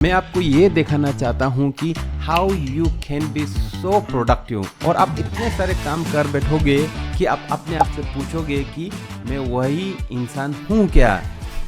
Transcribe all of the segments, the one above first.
मैं आपको ये दिखाना चाहता हूँ कि how you can be so productive. और आप इतने सारे काम कर बैठोगे कि आप अपने आप से पूछोगे कि मैं वही इंसान हूँ क्या।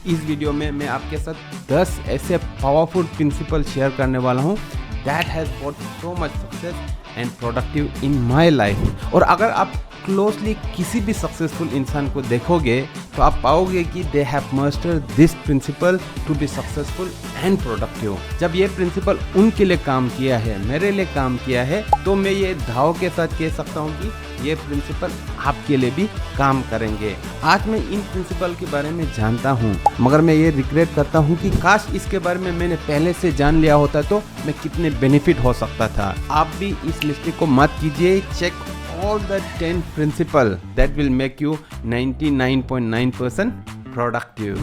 इस वीडियो में मैं आपके साथ 10 ऐसे पावरफुल प्रिंसिपल शेयर करने वाला हूँ that has brought so much success and productive in my life. और अगर आप क्लोजली किसी भी सक्सेसफुल इंसान को देखोगे तो आप पाओगे कि they have mastered this principle to be successful and productive. जब ये प्रिंसिपल उनके लिए काम किया है, मेरे लिए काम किया है, तो मैं ये दाव के साथ कह सकता हूँ कि ये प्रिंसिपल आपके लिए भी काम करेंगे। आज मैं इन प्रिंसिपल के बारे में जानता हूँ, मगर मैं ये रिग्रेट करता हूँ कि काश इसके बारे में मैंने पहले से जान लिया होता तो मैं कितने बेनिफिट हो सकता था। आप भी इस लिस्ट को मत कीजिए। Check all the 10 principles that will make you 99.9% productive।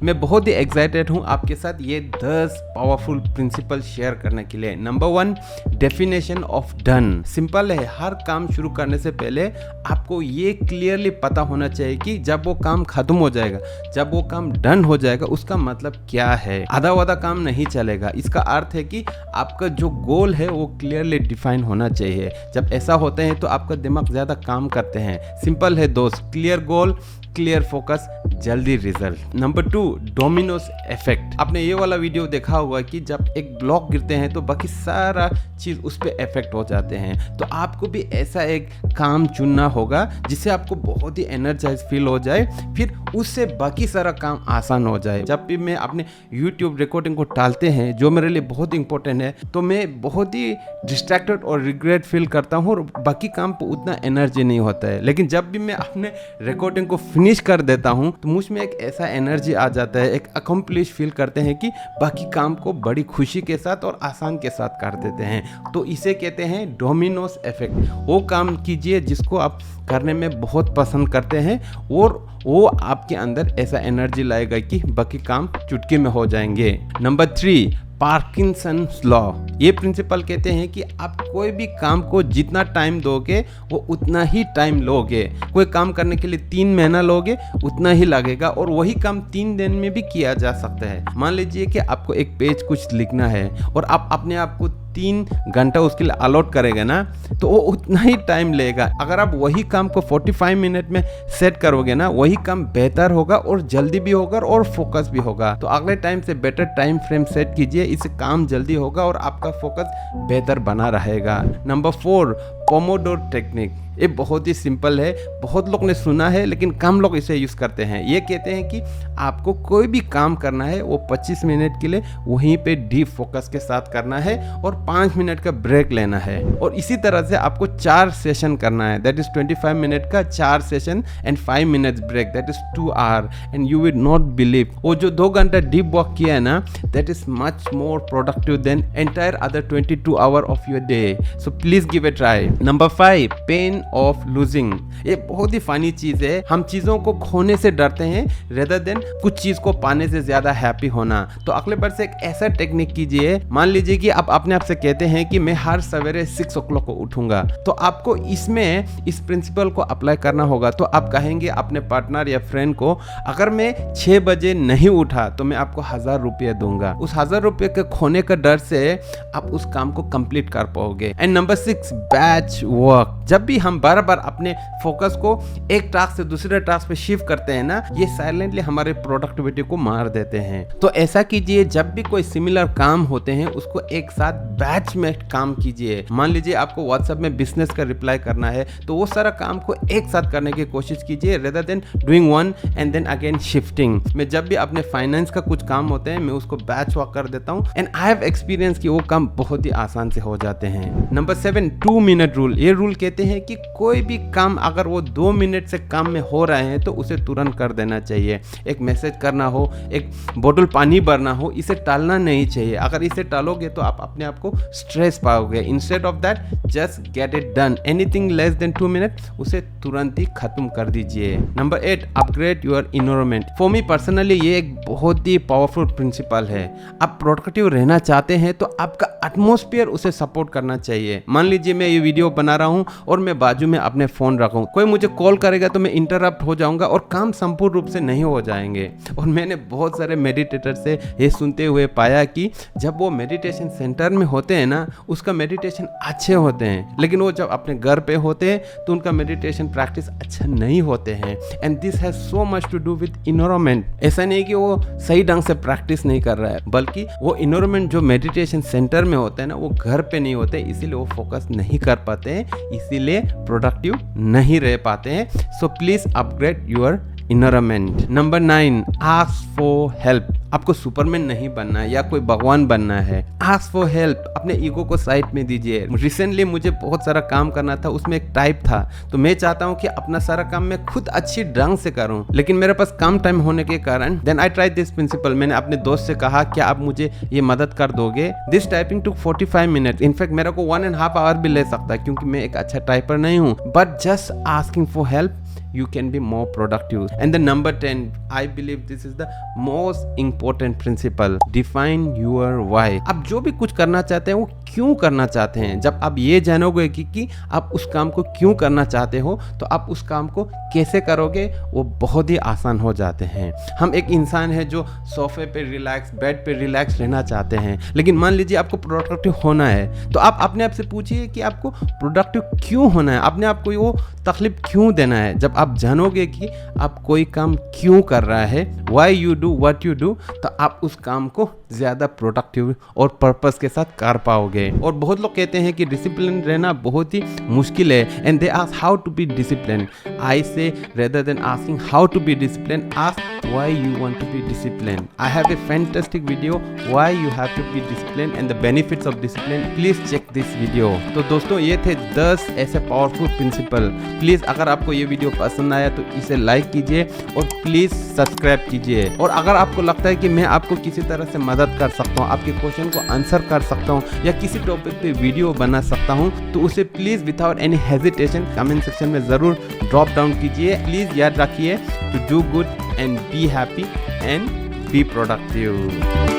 मैं बहुत ही एक्साइटेड हूँ आपके साथ ये 10 पावरफुल प्रिंसिपल शेयर करने के लिए। Number 1, definition of done. Simple है, हर काम शुरू करने से पहले आपको ये क्लियरली पता होना चाहिए कि जब वो काम खत्म हो जाएगा, जब वो काम डन हो जाएगा, उसका मतलब क्या है। आधा वादा काम नहीं चलेगा। इसका अर्थ है कि आपका जो गोल है वो क्लियरली डिफाइन होना चाहिए। जब ऐसा होता है तो आपका दिमाग ज़्यादा काम करते हैं। सिंपल है दोस्त, क्लियर गोल, क्लियर फोकस, जल्दी रिजल्ट। Number 2, Domino's effect. आपने ये वाला वीडियो देखा होगा कि जब एक ब्लॉक गिरते हैं तो बाकी सारा चीज़ उस पर इफेक्ट हो जाते हैं। तो आपको भी ऐसा एक काम चुनना होगा जिससे आपको बहुत ही एनर्जाइज फील हो जाए, फिर उससे बाकी सारा काम आसान हो जाए। जब भी मैं अपने यूट्यूब रिकॉर्डिंग को डालते हैं, जो मेरे लिए बहुत इंपॉर्टेंट है, तो मैं बहुत ही डिस्ट्रैक्टेड और रिग्रेट फील करता हूँ और बाकी काम पर उतना एनर्जी नहीं होता है। लेकिन जब भी मैं अपने रिकॉर्डिंग को फिनिश कर देता हूँ तो मुझ में एक ऐसा एनर्जी आ जाता है, एक अकम्प्लिश फील करते हैं कि बाकी काम को बड़ी खुशी के साथ और आसान के साथ कर देते हैं। तो इसे कहते हैं डोमिनोज इफेक्ट। वो काम कीजिए जिसको आप करने में बहुत पसंद करते हैं और वो आपके अंदर ऐसा एनर्जी लाएगा कि बाकी काम चुटकी में हो जाएंगे। Number 3, Parkinson's law. ये प्रिंसिपल कहते हैं कि आप कोई भी काम को जितना टाइम दोगे वो उतना ही टाइम लोगे। कोई काम करने के लिए 3 महीना लोगे, उतना ही लगेगा और वही काम 3 दिन में भी किया जा सकता है। मान लीजिए कि आपको एक पेज कुछ लिखना है और आप अपने आप को 3 घंटा उसके लिए अलॉट करेगा ना, तो वो उतना ही टाइम लेगा। अगर आप वही काम को 45 मिनट में सेट करोगे ना, वही काम बेहतर होगा और जल्दी भी होगा और फोकस भी होगा। तो अगले टाइम से बेटर टाइम फ्रेम सेट कीजिए, इससे काम जल्दी होगा और आपका फोकस बेहतर बना रहेगा। Number 4, pomodoro technique. ये बहुत ही सिंपल है, बहुत लोग ने सुना है लेकिन कम लोग इसे यूज़ करते हैं। ये कहते हैं कि आपको कोई भी काम करना है वो 25 मिनट के लिए वहीं पे डीप फोकस के साथ करना है और 5 मिनट का ब्रेक लेना है। और इसी तरह से आपको 4 सेशन करना है, दैट इज 25 मिनट का 4 session and 5 minutes break, that is 2 hour. And you will not believe, वो जो 2 घंटा डीप वॉक किया है ना, that is much more productive than entire other 22 hour of your day. So please give a try. Number 5, pain of losing. ये बहुत ही funny चीज है। हम चीजों को खोने से डरते हैं रेदर देन कुछ चीज को पाने से ज्यादा हैप्पी होना। तो अगले बार से एक ऐसा टेक्निक कीजिए। मान लीजिए कि आप अपने आप से कहते हैं कि मैं हर सवेरे 6 o'clock को उठूंगा, तो आपको इसमें इस प्रिंसिपल को अप्लाई करना होगा। तो आप कहेंगे अपने पार्टनर या फ्रेंड को, अगर मैं 6 बजे नहीं उठा तो मैं आपको 1000 रुपये दूंगा। उस 1000 रुपये के खोने का डर से आप उस काम को कंप्लीट कर पाओगे। And number 6, batch work. जब भी हम बार बार अपने फोकस को एक टास्क से दूसरे टास्क पे शिफ्ट करते हैं ना, ये साइलेंटली हमारे प्रोडक्टिविटी को मार देते हैं। तो ऐसा कीजिए, जब भी कोई सिमिलर काम होते हैं उसको एक साथ बैच में काम कीजिए। मान लीजिए आपको व्हाट्सएप में बिजनेस का रिप्लाई करना है, तो वो सारा काम को एक साथ करने की कोशिश कीजिए rather than doing one and then again shifting. मैं जब भी अपने फाइनेंस का कुछ काम होते हैं मैं उसको बैच वर्क कर देता हूँ एंड आई हैव एक्सपीरियंस कि वो काम बहुत ही आसान से हो जाते हैं। Number 7, 2 minute rule. ये रूल कहते हैं कि कोई भी काम अगर वो 2 मिनट से कम में हो रहे हैं तो उसे तुरंत कर देना चाहिए। एक मैसेज करना हो, एक बोतल पानी भरना हो, इसे टालना नहीं चाहिए। अगर इसे टालोगे तो आप अपने आप को स्ट्रेस पाओगे। Instead of that just get it done. Anything less than 2 minute उसे तुरंत ही खत्म कर दीजिए। Number 8, upgrade your environment. For me personally ये एक बहुत ही पावरफुल प्रिंसिपल है। आप प्रोडक्टिव रहना चाहते हैं तो आपका एटमॉस्फेयर उसे सपोर्ट करना चाहिए। मान लीजिए मैं ये वीडियो वीडियो बना रहा हूँ और मैं बाजू में अपने फ़ोन रखूँ, कोई मुझे कॉल करेगा तो मैं इंटरप्ट हो जाऊँगा और काम संपूर्ण रूप से नहीं हो जाएंगे। और मैंने बहुत सारे मेडिटेटर से ये सुनते हुए पाया कि जब वो मेडिटेशन सेंटर में होते हैं ना, उसका मेडिटेशन अच्छे होते हैं, लेकिन वो जब अपने घर पे होते हैं तो उनका मेडिटेशन प्रैक्टिस अच्छा नहीं होते हैं। And this has so much to do with environment. ऐसा नहीं कि वो सही ढंग से प्रैक्टिस नहीं कर रहा है, बल्कि वो इन्वायरमेंट जो मेडिटेशन सेंटर में होता है ना, वो घर पे नहीं होते, इसीलिए वो फोकस नहीं कर पाते हैं, इसीलिए प्रोडक्टिव नहीं रह पाते हैं। So please upgrade your environment. Number 9, ask for help. आपको सुपरमैन नहीं बनना है या कोई भगवान बनना है। आस्क फॉर हेल्प, अपने ईगो को साइड में दीजिए। रिसेंटली मुझे बहुत सारा काम करना था, उसमें एक टाइप था, तो मैं चाहता हूँ कि अपना सारा काम मैं खुद अच्छी ढंग से करूँ, लेकिन मेरे पास कम टाइम होने के कारण then I try this principle. मैंने अपने दोस्त से कहा क्या आप मुझे ये मदद कर दोगे। This typing took 45 minute. In fact मेरे को 1.5 आवर भी ले सकता है क्योंकि मैं एक अच्छा टाइपर नहीं हूँ, but just asking for help you can be more productive. And the number 10, I believe this is the most important principle. Define your why. आप जो भी कुछ करना चाहते हैं वो क्यों करना चाहते हैं। जब आप ये जानोगे कि आप उस काम को क्यों करना चाहते हो, तो आप उस काम को कैसे करोगे वो बहुत ही आसान हो जाते हैं। हम एक इंसान है जो सोफे पे रिलैक्स, बेड पे रिलैक्स रहना चाहते हैं, लेकिन मान लीजिए आपको प्रोडक्टिव होना है, तो आप अपने आप से पूछिए कि आपको प्रोडक्टिव क्यों होना है, अपने आप को वो तकलीफ क्यों देना है। जब आप जानोगे कि आप कोई काम क्यों कर रहा है, why you do what you do, तो आप उस काम को ज़्यादा प्रोडक्टिव और पर्पस के साथ कर पाओगे। और बहुत लोग कहते हैं कि डिसिप्लिन रहना बहुत ही मुश्किल है, and they ask how to be discipline. I say rather than asking how to be discipline, ask why you want to be discipline. I have a fantastic video why you have to be discipline and the benefits of discipline. Please check this video. तो दोस्तों, ये थे 10 ऐसे powerful principal. Please अगर आपको ये video पसंद आया तो इसे लाइक कीजिए और प्लीज सब्सक्राइब कीजिए। और अगर आपको लगता है कि मैं आपको किसी तरह से मदद कर सकता हूँ, आपके क्वेश्चन को आंसर कर सकता हूँ या किसी टॉपिक पे वीडियो बना सकता हूँ, तो उसे please without any hesitation comment section में जरूर ड्रॉप डाउन कीजिए। प्लीज याद रखिए to do good and be happy and be productive.